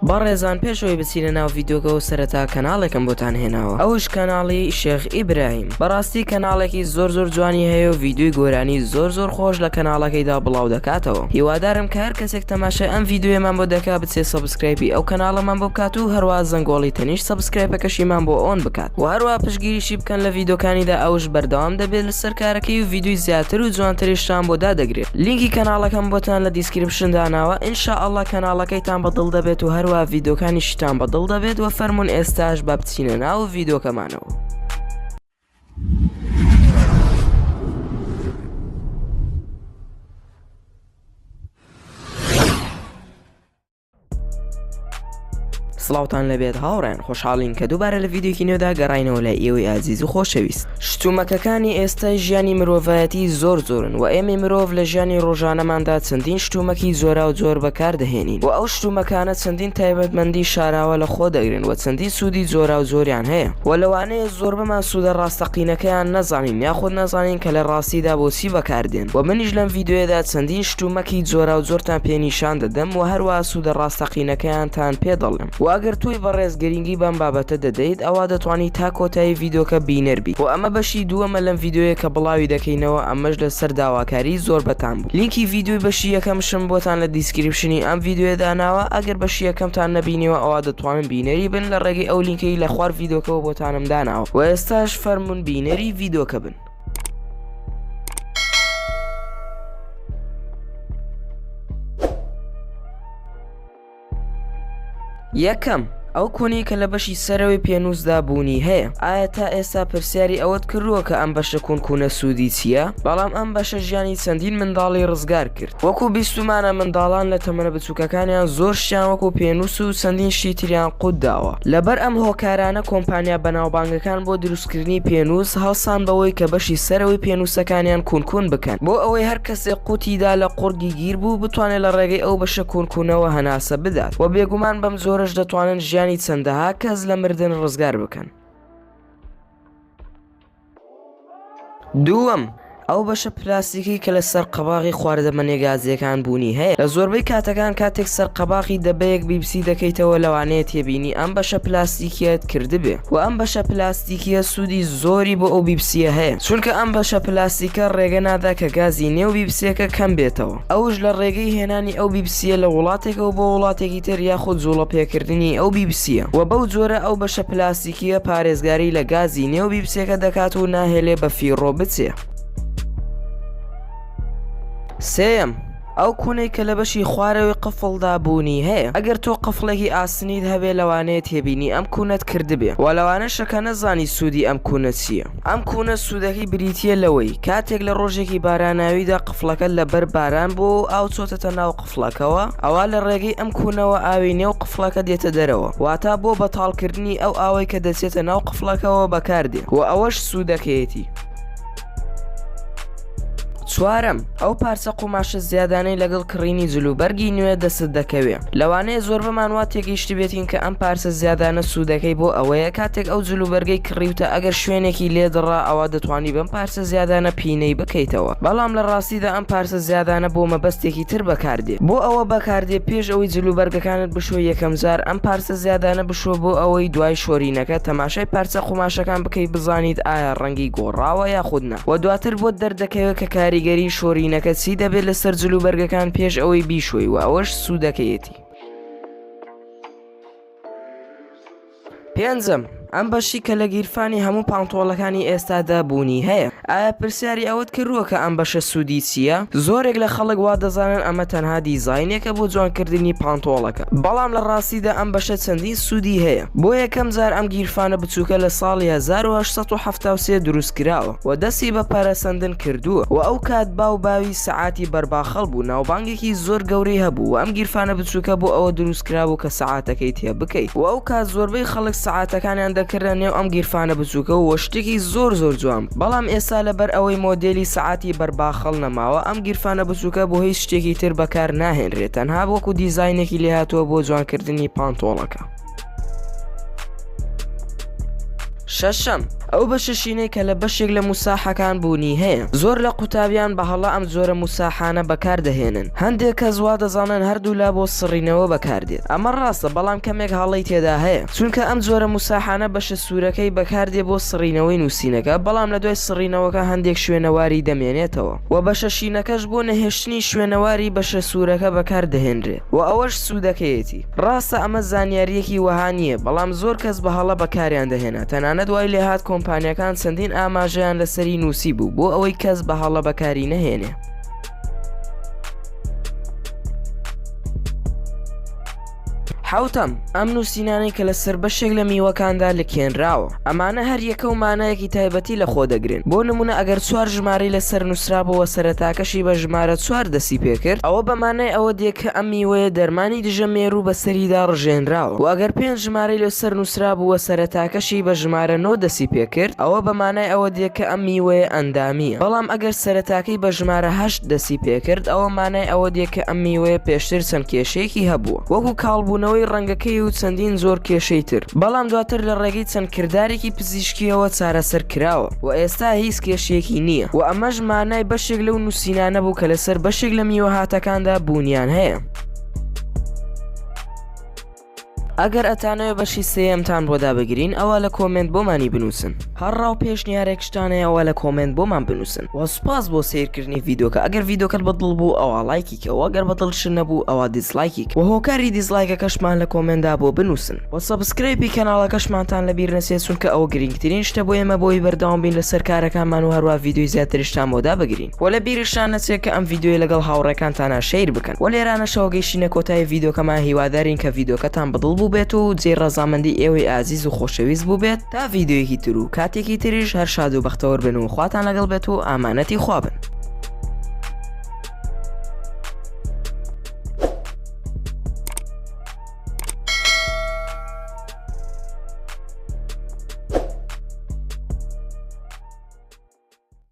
بەڕێزان پێشەوەی بچینە ناو ڤیدیۆکەوە سەرەتا کەناڵێکم بۆتان هێناوە، ئەوش کەناڵی شێخ ئیبراهیم. بەڕاستی کەناڵێکی زۆر جوانی هەیە و ڤیدیۆی گۆرانی زۆر خۆش لە کەناڵەکەیدا بڵاو دەکاتەوە. هیوادارم کە هەر کەسێک تەماشای ئەم ڤیدیۆیەمان بۆ دەکا بچێ سەبسکرایبی ئەو کەناڵەمان بۆ بکات و هەروە زەنگۆڵی تەنیش سەبسکرایبەکەشیمان بۆ ئۆن بکات و هەروە پشگیریشی بکەن لە ڤیدیۆکانیدا، ئەوش بەردەوام دەبێت لەسەر کارەکەی و ڤیدیۆی زیاتر و جوانتریشتان بۆ دادەگرێت. لینکی کەناڵەکەم بۆتان لە دیسکریپشن داناوە. ئینشاءالله کەناڵەکەیتان بەدڵ دەبێت و هەروە ڤیدیۆکانی شتان بەدڵ دەبێت و فەرمون ئێستاش بە بچینە ناو ڤیدیۆکەمانەوە. سڵاوتان لەبێت هاوڕێن، خۆشحاڵین کە دووبارە لە ڤیدیۆکی نوێدا گەڕاینەوە لە ئێوەی ئازیز و خۆشەویست. شتومەکەکانی ئێستای ژیانی مرۆڤایەتی زۆرن و ئێمە مرۆڤ لە ژیانی ڕۆژانەماندا چەندین شتومەکی زۆر بەکاردەهێنین و ئەو شتومەکانە چەندین تایبەتمەندی شاراوە لە خۆ دەگرن و چەندین سوودی زۆریان هەیە و لەوانەیە زۆر بمان سوودە ڕاستەقینەکەیان نەزانین یاخود نەزانین کە لە ڕاستیدا بۆچی بەکاردێن و منیش لەم ڤیدیۆیەدا چەندین شتومەکی زۆرتان پێنیشان دەدەم و هەروە سوودە ڕاستەقینەکەیانتان پێ دەڵێم. ئەگەر توی بەڕێز گرنگی بەم بابەتە دەدەیت ئەوا دەتوانیت تا کۆتایی ڤیدیۆکە بینەر بیت و ئەمە بەشی دووەمە لەم ڤیدیۆیە کە بڵاوی دەکەینەوە، ئەمەش لەسەر داواکاری زۆر بەتان بوو. لینکی ڤیدیۆی بەشی یەکەمشم بۆتان لە دیسکریپشنی ئەم ڤیدیۆیە داناوە. ئەگەر بەشی یەکەمتان نەبینیوە ئەوا دەتوانن بینەری بن لە ڕێگەی ئەو لینکەی لە خوار ڤیدیۆکەوە بۆتانم داناوە و ئێستاش فەرمون بینەری ڤیدیۆکە بن. یەکەم، ئەو کۆنی کە لە بەشی سەرەوەی پێنووسدا بوونی هەیە. ئایا تا ئێستا پرسیاری ئەوەت کردووە کە ئەم بەشە کونکونە سوودی چییە؟ بەڵام ئەم بەشە ژیانی چەندین منداڵی ڕزگار کرد. وەکو بیستمانە منداڵان لە تەمەنە بچووکەکانیان زۆر شتیان وەکو پێنووس و چەندین شتی تریان قوت داوە. لەبەر ئەم هۆکارانە کۆمپانیا بەناوبانگەکان بۆ دروستکردنی پێنووس هەڵسان بەوەی کە بەشی سەرەوەی پێنووسەکانیان کونکون بکەن بۆ ئەوەی هەر کەسێک قوتیدا لە قوڕگی گیر بوو بتوانێت لە ڕێگەی ئەو بەشە کونکونەوە هەناسە بدات و بێگومان بەم زۆرش دەتوانن ژیانی چەندەها کەس لە مردن ڕزگار بکەن. دووەم، ئەو بەشە پلاستیکی کە لە سەر قەباغی خواردەمەنێ گازیەکان بوونی هەیە. لە زۆربەی کاتەکان کاتێک سەر قەباغی دەبەیەک بیبسی دەکەیتەوە لەوانەیە تێبینی ئەم بەشە پلاستیکیەت کردبێ و ئەم بەشە پلاستیکیە سوودی زۆری بۆ ئەو بیبسیە هەیە، چونکە ئەم بەشە پلاستیکە ڕێگە نادا کە گازی نێو بیبسیەکە کەم بێتەوە. ئەوش لە ڕێگەی هێنانی ئەو بیبسیە لە وڵاتێکەوە بۆ وڵاتێکی تر یاخود جوڵە پێکردنی ئەو بیبسیە و بەو جۆرە ئەو بەشە پلاستیکیە پارێزگاری لە گازی نێو بیبسیەکە دەکات و ناهێلێ بە فیڕۆ بچێ. سێم، ئەو کونەی کە لە بەشی خوارەوەی قفڵدا بوونی هەیە. ئەگەر تۆ قفڵێکی ئاسنیت هەبێ لەوانەیە تێبینی ئەم کونەت کردبێ و لەوانە شەکە نەزانی سوودی ئەم کونە چییە. ئەم کونە سوودەکەی بریتیە لەوەی کاتێک لە ڕۆژێکی باراناویدا قفڵەکە لەبەر باران بۆ ئاو چۆتەتە ناو قفڵەکەەوە، ئەوا لە ڕێگەی ئەم کونەوە ئاوی نێو قفڵەکە دێتە دەرەوە واتە بۆ بەتاڵکردنی ئەو ئاوەی کە دەچێتە ناو قفڵەکەەوە بەکاردێ و ئەوەش سوودەکەیەتی. چوارەم، ئەو پارچە قوماشە زیادانەی لەگەڵ کڕینی جلوبەرگی نوێ دەست دەکەوێت. لەوانەیە زۆر بەمان وا تێگەیشتی بێتین کە ئەم پارچە زیادانە سوودەکەی بۆ ئەوەیە کاتێک ئەو جلوبەرگەی کڕیوتە ئەگەر شوێنێکی لێدڕا ئەوە دەتوانی بەم پارچە زیادانە پینەی بکەیتەوە، بەڵام لە ڕاستیدا ئەم پارچە زیادانە بۆ مەبەستێکی تر بەکاردێ. بۆ ئەوە بەکاردێ پێش ئەوەی جلوبەرگەکانت بشۆ یەکەم جار ئەم پارچە زیادانە بشۆ بۆ ئەوەی دوای شۆرینەکە تەماشای پارچە قوماشەکان بکەیت بزانیت ئایا ڕەنگی گۆڕاوە یاخود نا و دواتر بۆ دەردەکەوێت کە کاریگەری شۆرینەکە چی دەبێت لەسەر جلوبەرگەکان پێش ئەوەی بیشۆی و ئەوەش سوودەکەیەتی. پێنجەم، ئەم بەشی کە لە گیرفانی هەموو پانتۆڵەکانی ئێستادا بوونی هەیە. ئایا پرسیاری ئەوەت کردووە کە ئەم بەشە سوودی چییە؟ زۆرێک لە خەڵک وا دەزانن ئەمە تەنها دیزاینێکە بۆ جوانکردنی پانتۆڵەکە، بەڵام لە ڕاستیدا ئەم بەشە چەندین سوودی هەیە. بۆ یەکەم جار ئەم گیرفانە بچووکە لە ساڵی 1873 دروستکراوە و دەستی بە پەرەسەندن کردووە و ئەو کات باو باوی سەعاتی بەرباخەڵ بوو، ناوبانگێکی زۆر گەورەی هەبوو و ئەم گیرفانە بچووکە بۆ ئەوە دروستکرابوو کە سەعاتەکەی تێ بکەیت و ئەو کات زۆربەی خەڵک سەعاتەکانیان دەکردە نێو ئەم گیرفانە بچووکە و شتێکی زۆر جوان، بەڵام ئێستا لەبەر ئەوەی مۆدێلی سەعاتی بەرباخەڵ نەماوە ئەم گیرفانە بچووکە بۆ هیچ شتێکی تر بەکار ناهێنرێت، تەنها وەکو دیزاینێکی لێهاتووە بۆ جوانکردنی پانتۆڵەکە. شەشەم ئەو بەشەشینەی کە لە بەشێک لە موساحەکان بوونی هەیە زۆر لە قوتابیان بەهەڵە ئەم جۆرە موساحانە بەکاردەهێنن هەندێک کەس وا دەزانن هەردوو لا بۆ سڕینەوە بەکاردێت ئەمە ڕاستە بەڵام کەمێک هەڵی تێدا هەیە چونکە ئەم جۆرە موساحانە بەشە سوورەکەی بەکاردێ بۆ سڕینەوەی نووسینەکە بەڵام لە دوای سڕینەوەکە هەندێک شوێنەواری دەمێنێتەوە و بەشەشینەکەش بۆ نەهێشتنی شوێنەواری بەشە سوورەکە بەکاردەهێنرێت و ئەوەش سوودەکەیەتی ڕاستە ئەمە زانیاریەکی وەها نییە بەڵام زۆر کەس بەهەڵە بەکاریان دەهێنا تەنانەت دوای لێهات کۆمپانیەکان چەندین ئاماژەیان لەسەری نووسی بوو بۆ ئەوەی کەس بەهەڵە بەکاری نەهێنێ حوتەم ئەم نووسینانەی کە لەسەر بەشێک لە میوەکاندا لەکێنراوە ئەمانە هەر یەکە و مانایەکی تایبەتی لە خۆ دەگرن بۆ نمونە ئەگەر 4 ژمارەی لەسەر نووسرابەوە سەرەتاکەشی بە ژمارە 4 دەسی پێکرد ئەوە بەمانای ئەوە دێت کە ئەم میوەیە دەرمانی دژە مێرو بەسەریدا ڕژێنراوە و ئەگەر 5 ژمارەی لەسەر نووسرابووە سەرەتاکەشی بە ژمارە 9 دەسی پێکرد ئەوە بەمانای ئەوە دێت کە ئەم میوەیە ئەندامیە بەڵام ئەگەر سەرەتاکەی بە ژمارە 8 دەسی پێکرد ئەوە مانای ئەوە دێت کە ئەم میوەیە پێشتر چەند کێشەیەکی هەبووە وەکو کاڵبوونەوەی ڕەنگەکەی و چەندین زۆر کێشەی تر بەڵام دواتر لە ڕێگەی چەند کردارێکی پزیشکیەوە چارەسەر کراوە و ئێستا هیچ کێشەیەکی نییە و ئەمەش مانای بەشێک لەو نووسینانە بوو کە لەسەر بەشێک لە میوەهاتەکاندا بوونیان هەیە ئەگەر ئەتانەوە بەشی سێەمتان بۆ دابگرین ئەوە لە کۆمنت بۆمانی بنووسن هەرڕاو پێشنیارێکشتانەیە ئەوە لە کۆمنت بۆمان بنووسن و سوپاس بۆ سیرکردنی ڤیدۆکە ئەگەر ڤیدۆکەت بەدڵ بوو ئەوە لایکیکەوە ئەگەر بەدڵش نەبوو ئەوە دیسلایکیک و هۆکاری دیسلایکەکەشمان لە کۆمنتدا بۆ بنووسن و سەبسکرایبی کەناڵەکەشمانتان لەبیر نەچێت چونکە ئەوە گرنگترین شتە بۆ ئێمە بۆی بەردەوام بین لەسەر کارەکانمان و هەروە ڤیدیۆی زیاتریشتان بۆ دابگرین و لە بیرشان نەچێت کە ئەم ڤیدیۆی لەگەڵ هاوڕێکانتانە شەیر بکەن و لێرانەشەوە گەیشتینە کۆتایی ڤیدۆکەمان هیوادارین کە ڤیدۆکەتان بەدڵ بوو بێت و ڕەزامەندی ئێوەی ئازیز و خۆشەویست بوو بێت تا ڤیدیۆیەکی تر و کاتێکی تریش هەر شاد و بەختەوەر بن و خواتان لەگەڵ بێت و ئامانەتی خوا بن.